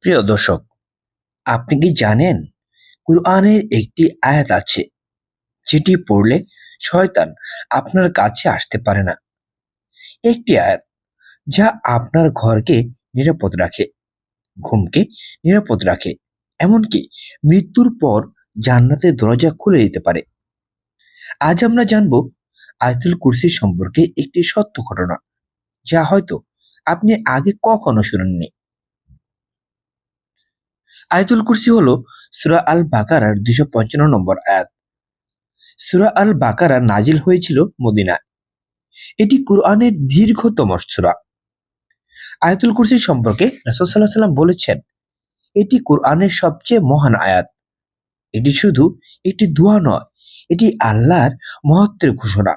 প্রিয় দর্শক, আপনি কি জানেন কুরআনের একটি আয়াত আছে যেটি পড়লে শয়তান আপনার কাছে আসতে পারে না। একটি আয়াত যা আপনার ঘরকে নিরাপদ রাখে, ঘুমকে নিরাপদ রাখে, এমনকি মৃত্যুর পর জান্নাতের দরজা খুলে দিতে পারে। আজ আমরা জানব আয়াতুল কুরসি সম্পর্কে একটি সত্য ঘটনা, যা হয়তো আপনি আগে কখনো শুনেননি। আয়াতুল কুরসি হলো সূরা আল বাকারার 255 নম্বর আয়াত। সূরা আল বাকারা নাজিল হয়েছিল মদিনায়। এটি কুরআনের দীর্ঘতম সূরা। আয়াতুল কুরসি সম্পর্কে রাসূল সাল্লাল্লাহু আলাইহি সাল্লাম বলেছেন, এটি কুরআনের সবচেয়ে মহান আয়াত। এটি শুধু একটি দোয়া নয়, এটি আল্লাহর মহত্বের ঘোষণা।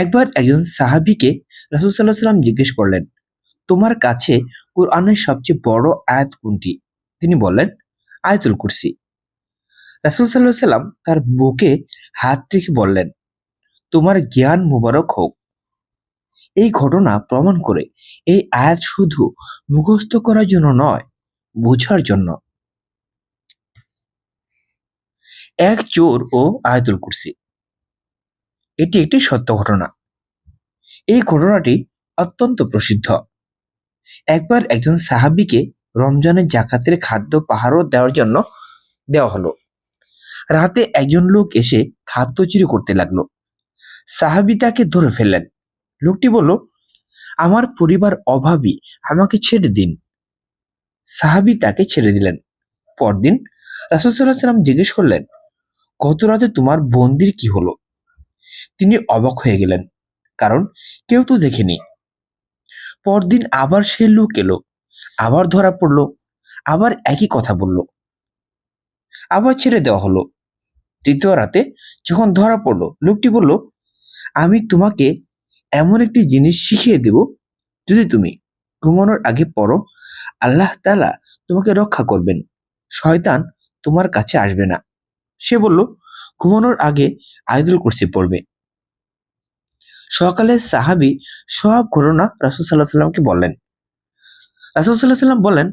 একবার একজন সাহাবীকে রাসূল সাল্লাল্লাহু আলাইহি সাল্লাম জিজ্ঞেস করলেন, তোমার কাছে কুরআনের সবচেয়ে বড় আয়াত কোনটি? তিনি বললেন, আয়াতুল কুরসি। রাসূল সাল্লাল্লাহু আলাইহি সাল্লাম তার বুকে হাত রেখে বললেন, তোমার জ্ঞান মুবারক হোক। এই ঘটনা প্রমাণ করে এই আয়াত শুধু মুখস্থ করার জন্য নয়, বোঝার জন্য। এক চোর ও আয়াতুল কুরসি। এটি একটি সত্য ঘটনা। এই ঘটনাটি অত্যন্ত প্রসিদ্ধ। একবার একজন সাহাবীকে রমজানের জাকাতের খাদ্য পাহারা দেওয়ার জন্য দেওয়া হলো। রাতে একজন লোক এসে খাদ্য চুরি করতে লাগলো। সাহাবী তাকে ধরে ফেললেন। লোকটি বলল, আমার পরিবার অভাবী, আমাকে ছেড়ে দিন। সাহাবী তাকে ছেড়ে দিলেন। পরদিন রাসূল সাল্লাল্লাহু আলাইহি সাল্লাম জিজ্ঞেস করলেন, গত রাতে তোমার বন্দির কি হলো? তিনি অবাক হয়ে গেলেন, কারণ কেউ তো দেখেনি। পরদিন আবার সেই লোক এলো, আবার ধরা পড়লো, আবার একই কথা বলল, আবার ছেড়ে দেওয়া হলো। তৃতীয় রাতে যখন ধরা পড়লো, লোকটি বলল, আমি তোমাকে এমন একটি জিনিস শিখিয়ে দেব, যদি তুমি ঘুমানোর আগে পড়ো, আল্লাহ তাআলা তোমাকে রক্ষা করবেন, শয়তান তোমার কাছে আসবে না। সে বলল, ঘুমানোর আগে আয়াতুল কুরসি পড়বে। সকালে সাহাবী সব ঘটনা রাসূল সাল্লাল্লাহু আলাইহি সাল্লামকে বললেন। রাসূল সাল্লাল্লাহু আলাইহি সাল্লাম বললেন,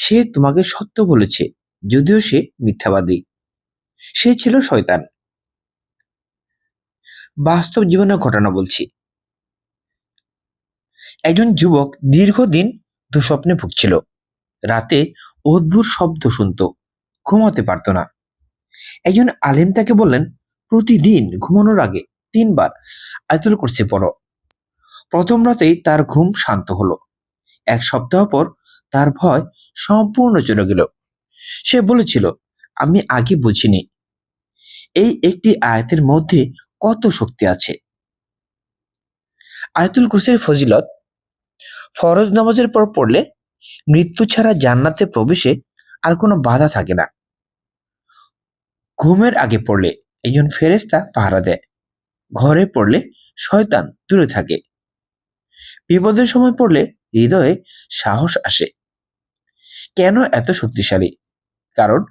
সে তোমাকে সত্য বলেছে, যদিও সে মিথ্যাবাদী। সে ছিল শয়তান। বাস্তব জীবনের ঘটনা বলছি। একজন যুবক দীর্ঘদিন দুঃস্বপ্নে ভুগছিল। রাতে অদ্ভুত শব্দ শুনতো, ঘুমাতে পারত না। একজন আলেম তাকে বললেন, প্রতিদিন ঘুমানোর আগে 3 বার আয়াতুল কুরসি পড়ো। প্রথম রাতেই তার ঘুম শান্ত হলো। 1 সপ্তাহ পর তার ভয় সম্পূর্ণ চলে গেল। সে বলেছিল, আমি আগে বুঝিনি এই একটি আয়াতের মধ্যে কত শক্তি আছে। আয়াতুল কুরসির ফজিলত। ফরজ নামাজের পর পড়লে মৃত্যু ছাড়া জান্নাতে প্রবেশে আর কোনো বাধা থাকে না। ঘুমের আগে পড়লে একজন ফেরেশতা পাহারা দেয়। ঘরে পড়লে শয়তান দূরে থাকে। বিপদের সময় পড়লে হৃদয়ে সাহস আসে। কেন এত শক্তিশালী? কারণ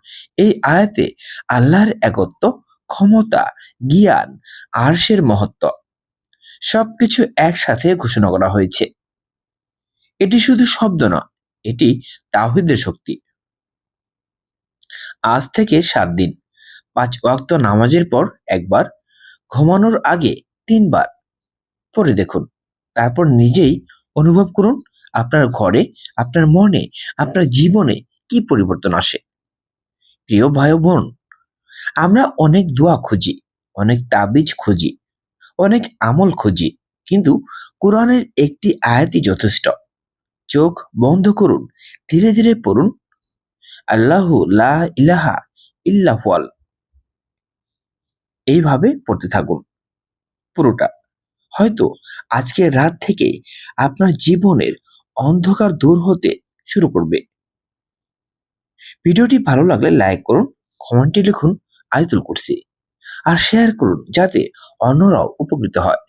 এই আয়াতে আল্লাহর একত্ব, ক্ষমতা, জ্ঞান, আরশের মহত্ব সবকিছু একসাথে ঘোষণা করা হয়েছে। এটি শুধু শব্দ নয়, এটি তাওহীদের শক্তি। আজ থেকে 7 দিন 5 ওয়াক্ত নামাজের পর একবার, ঘুমানোর আগে 3 বার পড়ে দেখুন। তারপর নিজেই অনুভব করুন আপনার ঘরে, আপনার মনে, আপনার জীবনে কি পরিবর্তন আসে। প্রিয় ভাই ও বোন, আমরা অনেক দোয়া খুঁজি, অনেক তাবিজ খুঁজি, অনেক আমল খুঁজি, কিন্তু কোরআনের একটি আয়াতই যথেষ্ট। চোখ বন্ধ করুন, ধীরে ধীরে পড়ুন, আল্লাহু লা ইলাহা ইল্লা হুয়াল। এইভাবে পড়তে থাকুন পুরোটা। হয়তো আজকের রাত থেকে আপনার জীবনের অন্ধকার দূর হতে শুরু করবে। ভিডিওটি ভালো লাগলে লাইক করুন, কমেন্টে লিখুন আয়াতুল কুরসি, আর শেয়ার করুন যাতে অন্যরাও উপকৃত হয়।